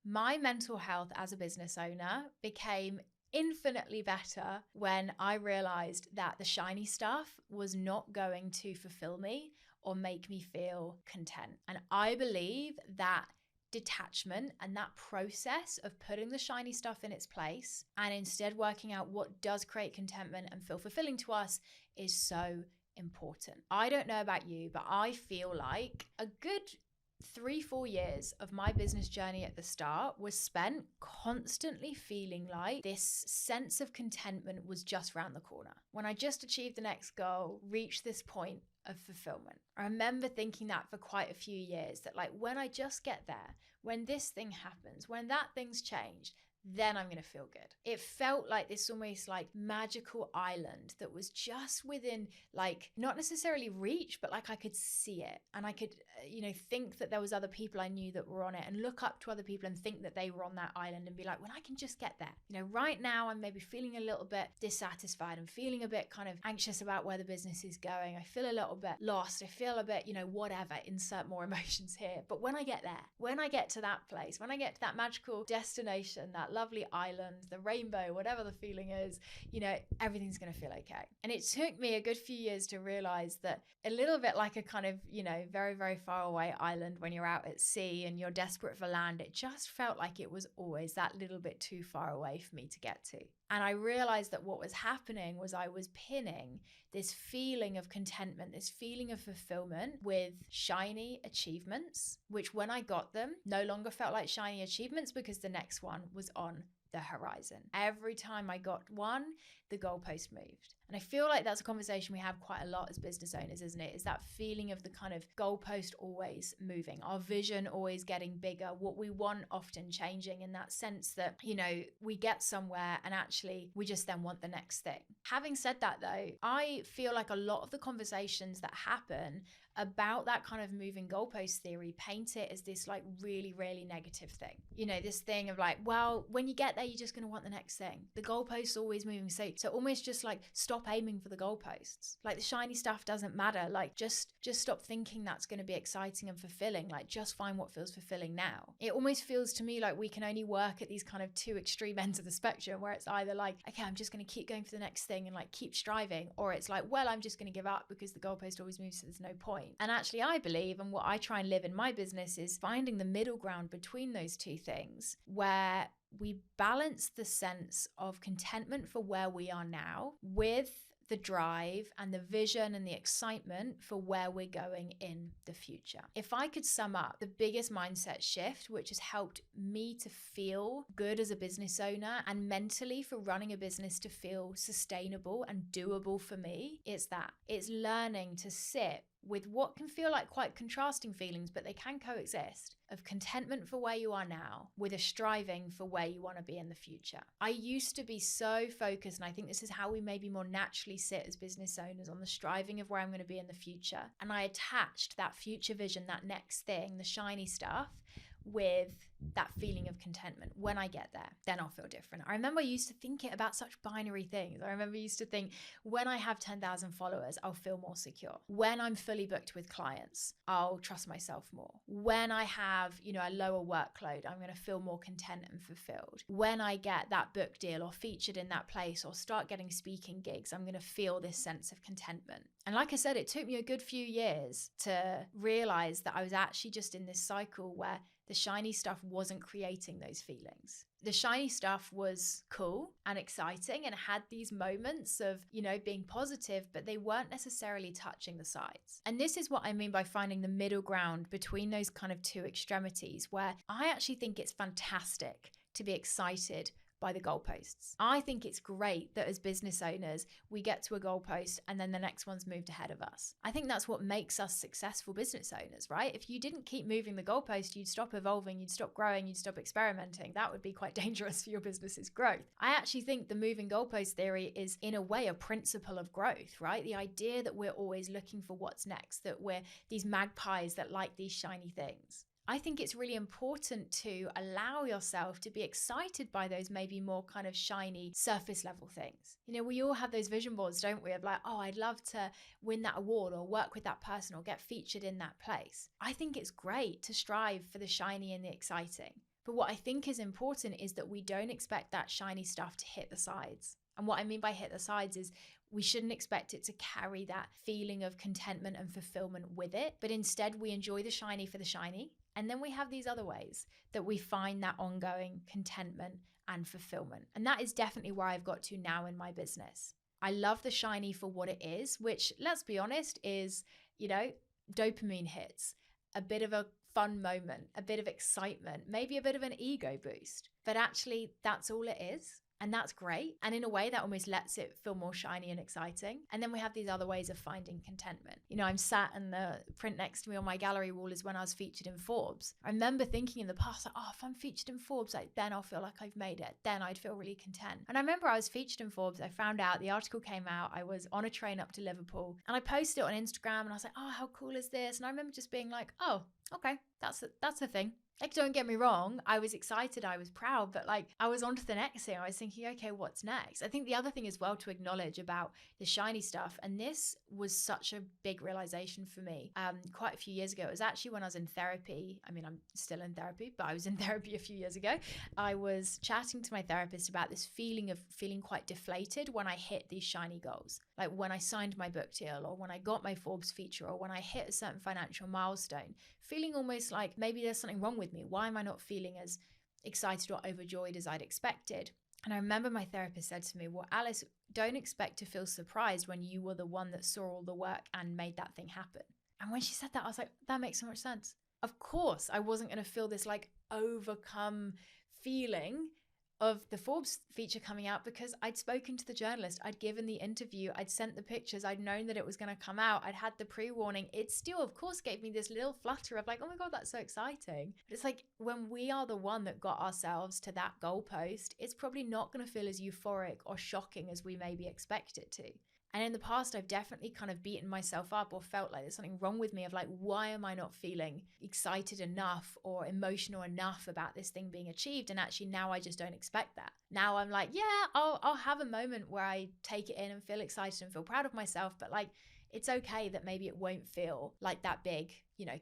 My mental health as a business owner became infinitely better when I realized that the shiny stuff was not going to fulfill me or make me feel content. And I believe that detachment and that process of putting the shiny stuff in its place and instead working out what does create contentment and feel fulfilling to us is so important. I don't know about you, but I feel like a good 3-4 years of my business journey at the start was spent constantly feeling like this sense of contentment was just around the corner. When I just achieved the next goal, reached this point of fulfillment. I remember thinking that for quite a few years, that like when I just get there, when this thing happens, when that thing's changed, then I'm going to feel good. It felt like this almost like magical island that was just within, like, not necessarily reach, but like I could see it and I could, think that there was other people I knew that were on it and look up to other people and think that they were on that island and be like, well, I can just get there. Right now I'm maybe feeling a little bit dissatisfied. I'm feeling a bit kind of anxious about where the business is going. I feel a little bit lost. I feel a bit, whatever, insert more emotions here. But when I get there, when I get to that place, when I get to that magical destination, that lovely island, the rainbow, whatever the feeling is, everything's going to feel okay. And it took me a good few years to realize that a little bit like a kind of, very, very far away island when you're out at sea and you're desperate for land, it just felt like it was always that little bit too far away for me to get to. And I realized that what was happening was I was pinning this feeling of contentment, this feeling of fulfillment with shiny achievements, which when I got them, no longer felt like shiny achievements because the next one was on the horizon. Every time I got one, the goalpost moved. And I feel like that's a conversation we have quite a lot as business owners, isn't it? Is that feeling of the kind of goalpost always moving, our vision always getting bigger, what we want often changing, in that sense that, we get somewhere and actually we just then want the next thing. Having said that though, I feel like a lot of the conversations that happen about that kind of moving goalpost theory paint it as this like really, really negative thing. This thing of like, well, when you get there, you're just going to want the next thing. The goalposts always moving. So almost just like stop aiming for the goalposts. Like the shiny stuff doesn't matter. Like just stop thinking that's going to be exciting and fulfilling. Like just find what feels fulfilling now. It almost feels to me like we can only work at these kind of two extreme ends of the spectrum, where it's either like, okay, I'm just going to keep going for the next thing and like keep striving, or it's like, well, I'm just going to give up because the goalpost always moves, so there's no point. And actually I believe, and what I try and live in my business, is finding the middle ground between those two things, where we balance the sense of contentment for where we are now with the drive and the vision and the excitement for where we're going in the future. If I could sum up the biggest mindset shift, which has helped me to feel good as a business owner and mentally for running a business to feel sustainable and doable for me, it's learning to sit with what can feel like quite contrasting feelings, but they can coexist, of contentment for where you are now with a striving for where you want to be in the future. I used to be so focused, and I think this is how we maybe more naturally sit as business owners, on the striving of where I'm going to be in the future. And I attached that future vision, that next thing, the shiny stuff, with that feeling of contentment. When I get there, then I'll feel different. I remember I used to think it about such binary things. I remember I used to think, when I have 10,000 followers, I'll feel more secure. When I'm fully booked with clients, I'll trust myself more. When I have, a lower workload, I'm going to feel more content and fulfilled. When I get that book deal or featured in that place or start getting speaking gigs, I'm going to feel this sense of contentment. And like I said, it took me a good few years to realize that I was actually just in this cycle where the shiny stuff wasn't creating those feelings. The shiny stuff was cool and exciting and had these moments of, being positive, but they weren't necessarily touching the sides. And this is what I mean by finding the middle ground between those kind of two extremities, where I actually think it's fantastic to be excited by the goalposts. I think it's great that as business owners, we get to a goalpost and then the next one's moved ahead of us. I think that's what makes us successful business owners, right? If you didn't keep moving the goalpost, you'd stop evolving, you'd stop growing, you'd stop experimenting. That would be quite dangerous for your business's growth. I actually think the moving goalpost theory is, in a way, a principle of growth, right? The idea that we're always looking for what's next, that we're these magpies that like these shiny things. I think it's really important to allow yourself to be excited by those maybe more kind of shiny surface level things. We all have those vision boards, don't we? Of like, oh, I'd love to win that award or work with that person or get featured in that place. I think it's great to strive for the shiny and the exciting. But what I think is important is that we don't expect that shiny stuff to hit the sides. And what I mean by hit the sides is we shouldn't expect it to carry that feeling of contentment and fulfillment with it, but instead we enjoy the shiny for the shiny. And then we have these other ways that we find that ongoing contentment and fulfillment. And that is definitely where I've got to now in my business. I love the shiny for what it is, which, let's be honest, is, dopamine hits, a bit of a fun moment, a bit of excitement, maybe a bit of an ego boost. But actually, that's all it is. And that's great. And in a way, that almost lets it feel more shiny and exciting. And then we have these other ways of finding contentment. I'm sat, and the print next to me on my gallery wall is when I was featured in Forbes. I remember thinking in the past, if I'm featured in Forbes, then I'll feel like I've made it. Then I'd feel really content. And I remember I was featured in Forbes. I found out the article came out. I was on a train up to Liverpool, and I posted it on Instagram, and I was like, how cool is this? And I remember just being like, okay, that's a thing. Like, don't get me wrong, I was excited, I was proud, but I was on to the next thing. I was thinking, okay, what's next? I think the other thing as well to acknowledge about the shiny stuff, and this was such a big realization for me quite a few years ago. It was actually when I was in therapy. I mean, I'm still in therapy, but I was in therapy a few years ago. I was chatting to my therapist about this feeling of feeling quite deflated when I hit these shiny goals. Like when I signed my book deal, or when I got my Forbes feature, or when I hit a certain financial milestone, feeling almost like maybe there's something wrong with me. Why am I not feeling as excited or overjoyed as I'd expected? And I remember my therapist said to me, well, Alice, don't expect to feel surprised when you were the one that saw all the work and made that thing happen. And when she said that, I was like, that makes so much sense. Of course, I wasn't going to feel this overcome feeling of the Forbes feature coming out, because I'd spoken to the journalist, I'd given the interview, I'd sent the pictures, I'd known that it was going to come out, I'd had the pre-warning. It still, of course, gave me this little flutter of oh my God, that's so exciting. But it's when we are the one that got ourselves to that goalpost, it's probably not going to feel as euphoric or shocking as we maybe expect it to. And in the past, I've definitely kind of beaten myself up or felt like there's something wrong with me of why am I not feeling excited enough or emotional enough about this thing being achieved? And actually now I just don't expect that. Now I'm I'll have a moment where I take it in and feel excited and feel proud of myself, but it's okay that maybe it won't feel like that big,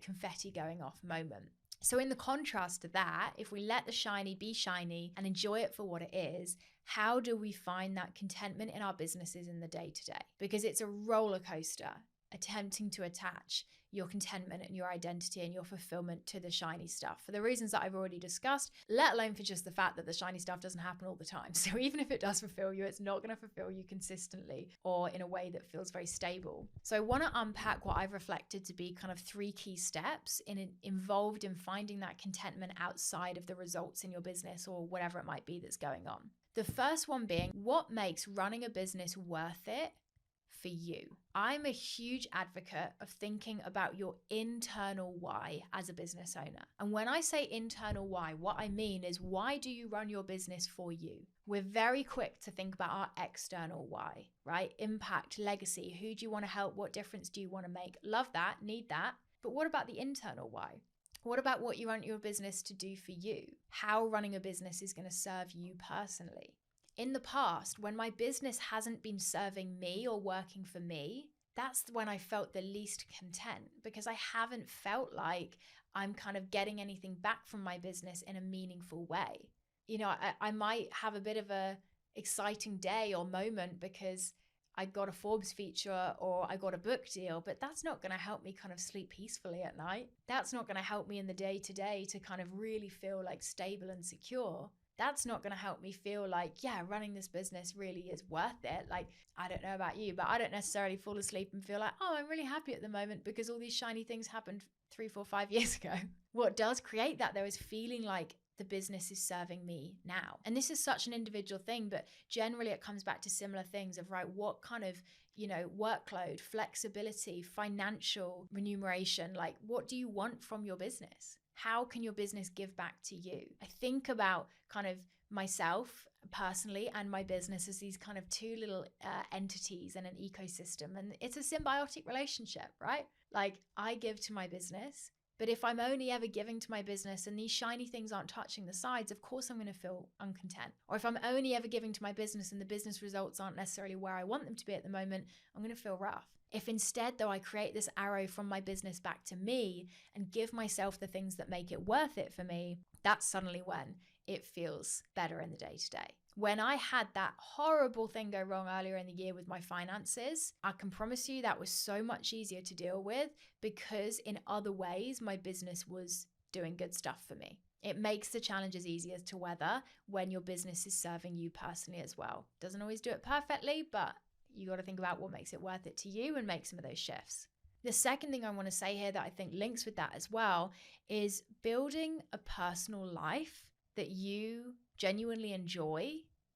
confetti going off moment. So in the contrast to that, if we let the shiny be shiny and enjoy it for what it is, how do we find that contentment in our businesses in the day-to-day? Because it's a roller coaster attempting to attach your contentment and your identity and your fulfillment to the shiny stuff for the reasons that I've already discussed, let alone for just the fact that the shiny stuff doesn't happen all the time. So even if it does fulfill you, it's not going to fulfill you consistently or in a way that feels very stable. So I want to unpack what I've reflected to be kind of 3 key steps involved in finding that contentment outside of the results in your business or whatever it might be that's going on. The first one being, what makes running a business worth it for you? I'm a huge advocate of thinking about your internal why as a business owner. And when I say internal why, what I mean is, why do you run your business for you? We're very quick to think about our external why, right? Impact, legacy, who do you want to help? What difference do you want to make? Love that, need that. But what about the internal why? What about what you want your business to do for you? How running a business is going to serve you personally? In the past, when my business hasn't been serving me or working for me, that's when I felt the least content, because I haven't felt like I'm kind of getting anything back from my business in a meaningful way. I might have a bit of a exciting day or moment because I got a Forbes feature or I got a book deal, but that's not going to help me kind of sleep peacefully at night. That's not going to help me in the day-to-day to kind of really feel stable and secure. That's not going to help me feel running this business really is worth it. I don't know about you, but I don't necessarily fall asleep and feel I'm really happy at the moment because all these shiny things happened 3, 4, 5 years ago. What does create that though is feeling like the business is serving me now. And this is such an individual thing, but generally it comes back to similar things of, what kind of, workload, flexibility, financial remuneration, what do you want from your business? How can your business give back to you? I think about kind of myself personally and my business as these kind of 2 little entities and an ecosystem. And it's a symbiotic relationship, right? I give to my business, but if I'm only ever giving to my business and these shiny things aren't touching the sides, of course I'm going to feel uncontent. Or if I'm only ever giving to my business and the business results aren't necessarily where I want them to be at the moment, I'm going to feel rough. If instead, though, I create this arrow from my business back to me and give myself the things that make it worth it for me, that's suddenly when it feels better in the day to day. When I had that horrible thing go wrong earlier in the year with my finances, I can promise you that was so much easier to deal with because in other ways, my business was doing good stuff for me. It makes the challenges easier to weather when your business is serving you personally as well. Doesn't always do it perfectly, but you got to think about what makes it worth it to you and make some of those shifts. The second thing I want to say here that I think links with that as well is building a personal life that you genuinely enjoy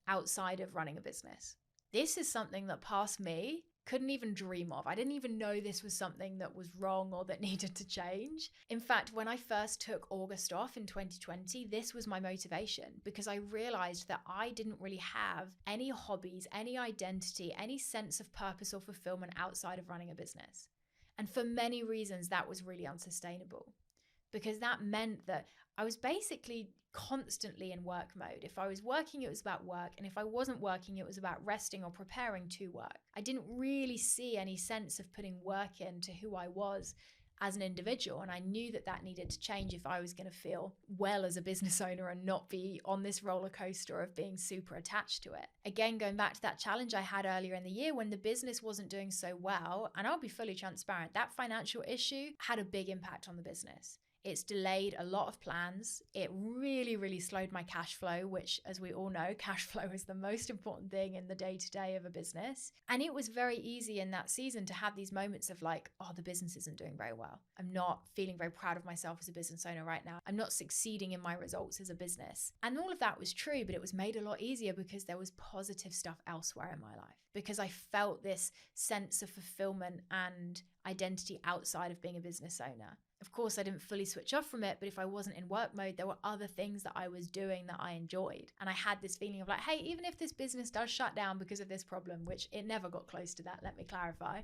outside of running a business. This is something that past me couldn't even dream of. I didn't even know this was something that was wrong or that needed to change. In fact, when I first took August off in 2020, this was my motivation because I realized that I didn't really have any hobbies, any identity, any sense of purpose or fulfillment outside of running a business. And for many reasons, that was really unsustainable because that meant that I was basically constantly in work mode. If I was working, it was about work. And if I wasn't working, it was about resting or preparing to work. I didn't really see any sense of putting work into who I was as an individual. And I knew that that needed to change if I was going to feel well as a business owner and not be on this roller coaster of being super attached to it. Again, going back to that challenge I had earlier in the year when the business wasn't doing so well, and I'll be fully transparent, that financial issue had a big impact on the business. It's delayed a lot of plans. It really, really slowed my cash flow, which, as we all know, cash flow is the most important thing in the day-to-day of a business. And it was very easy in that season to have these moments of like, oh, the business isn't doing very well. I'm not feeling very proud of myself as a business owner right now. I'm not succeeding in my results as a business. And all of that was true, but it was made a lot easier because there was positive stuff elsewhere in my life. Because I felt this sense of fulfillment and identity outside of being a business owner. Of course, I didn't fully switch off from it, but if I wasn't in work mode, there were other things that I was doing that I enjoyed. And I had this feeling of like, hey, even if this business does shut down because of this problem, which it never got close to that, let me clarify.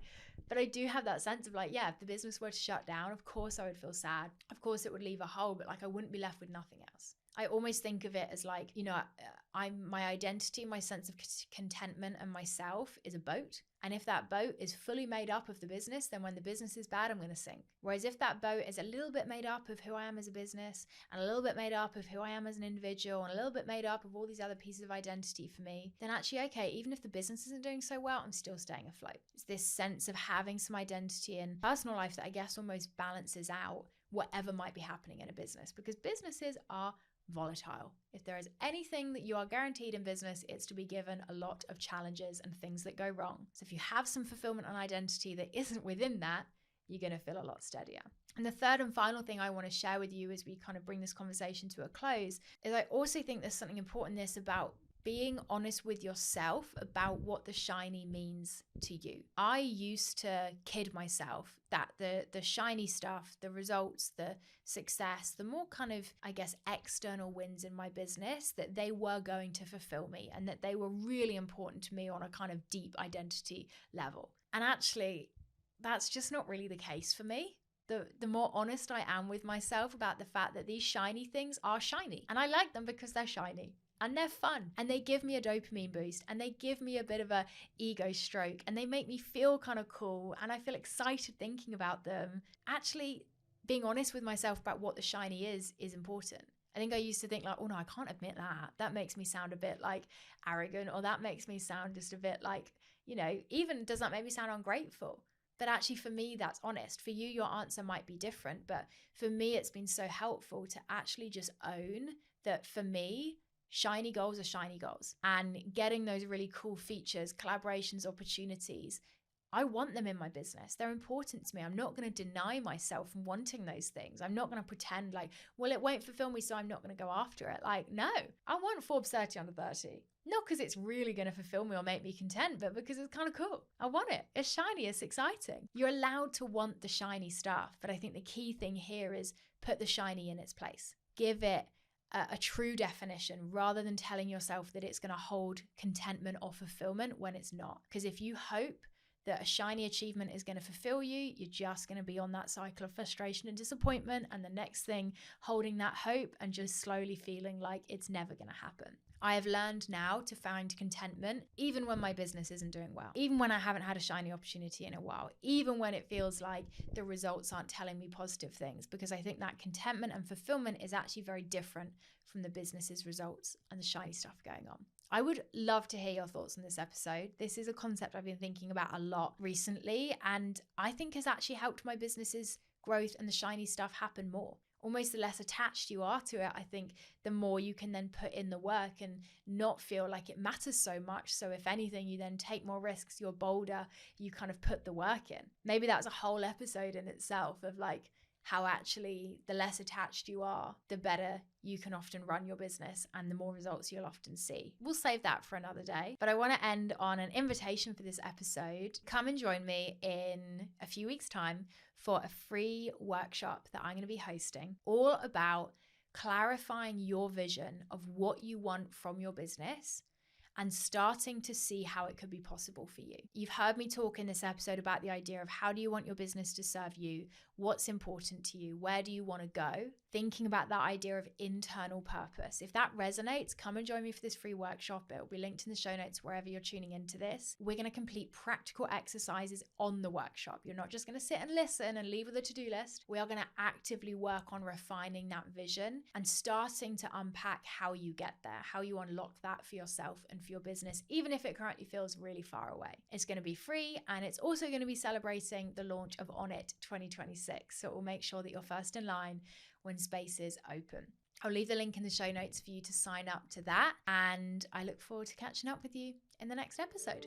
But I do have that sense of like, yeah, if the business were to shut down, of course I would feel sad. Of course it would leave a hole, but like I wouldn't be left with nothing else. I almost think of it as like, my identity, my sense of contentment and myself is a boat. And if that boat is fully made up of the business, then when the business is bad, I'm going to sink. Whereas if that boat is a little bit made up of who I am as a business and a little bit made up of who I am as an individual and a little bit made up of all these other pieces of identity for me, then actually, okay, even if the business isn't doing so well, I'm still staying afloat. It's this sense of having some identity and personal life that I guess almost balances out whatever might be happening in a business, because businesses are volatile. If there is anything that you are guaranteed in business, it's to be given a lot of challenges and things that go wrong. So if you have some fulfillment and identity that isn't within that, you're going to feel a lot steadier. And the third and final thing I want to share with you as we kind of bring this conversation to a close is I also think there's something important in this about being honest with yourself about what the shiny means to you. I used to kid myself that the shiny stuff, the results, the success, the more kind of, I guess, external wins in my business, that they were going to fulfill me and that they were really important to me on a kind of deep identity level. And actually, that's just not really the case for me. The more honest I am with myself about the fact that these shiny things are shiny and I like them because they're shiny. And they're fun and they give me a dopamine boost and they give me a bit of a ego stroke and they make me feel kind of cool and I feel excited thinking about them. Actually, being honest with myself about what the shiny is important. I think I used to think like, oh no, I can't admit that. That makes me sound a bit like arrogant, or that makes me sound just a bit like, even does that make me sound ungrateful? But actually for me, that's honest. For you, your answer might be different. But for me, it's been so helpful to actually just own that for me, shiny goals are shiny goals, and getting those really cool features, collaborations, opportunities, I want them in my business. They're important to me. I'm not going to deny myself from wanting those things. I'm not going to pretend like, well, it won't fulfill me, so I'm not going to go after it. Like, no, I want Forbes 30 under 30. Not because it's really going to fulfill me or make me content, but because it's kind of cool. I want it. It's shiny. It's exciting. You're allowed to want the shiny stuff. But I think the key thing here is put the shiny in its place. Give it a true definition rather than telling yourself that it's going to hold contentment or fulfillment when it's not. Because if you hope that a shiny achievement is going to fulfill you. You're just going to be on that cycle of frustration and disappointment, and the next thing holding that hope and just slowly feeling like it's never going to happen. I have learned now to find contentment even when my business isn't doing well, even when I haven't had a shiny opportunity in a while, even when it feels like the results aren't telling me positive things, because I think that contentment and fulfillment is actually very different from the business's results and the shiny stuff going on. I would love to hear your thoughts on this episode. This is a concept I've been thinking about a lot recently, and I think has actually helped my business's growth and the shiny stuff happen more. Almost the less attached you are to it, I think the more you can then put in the work and not feel like it matters so much. So if anything, you then take more risks, you're bolder, you kind of put the work in. Maybe that's a whole episode in itself of like how actually the less attached you are, the better you can often run your business and the more results you'll often see. We'll save that for another day. But I want to end on an invitation for this episode. Come and join me in a few weeks' time for a free workshop that I'm going to be hosting, all about clarifying your vision of what you want from your business and starting to see how it could be possible for you. You've heard me talk in this episode about the idea of how do you want your business to serve you? What's important to you? Where do you want to go? Thinking about that idea of internal purpose. If that resonates, come and join me for this free workshop. It will be linked in the show notes wherever you're tuning into this. We're going to complete practical exercises on the workshop. You're not just going to sit and listen and leave with a to-do list. We are going to actively work on refining that vision and starting to unpack how you get there, how you unlock that for yourself and for your business, even if it currently feels really far away. It's going to be free, and it's also going to be celebrating the launch of On It 2026. So it will make sure that you're first in line when spaces open. I'll leave the link in the show notes for you to sign up to that, and I look forward to catching up with you in the next episode.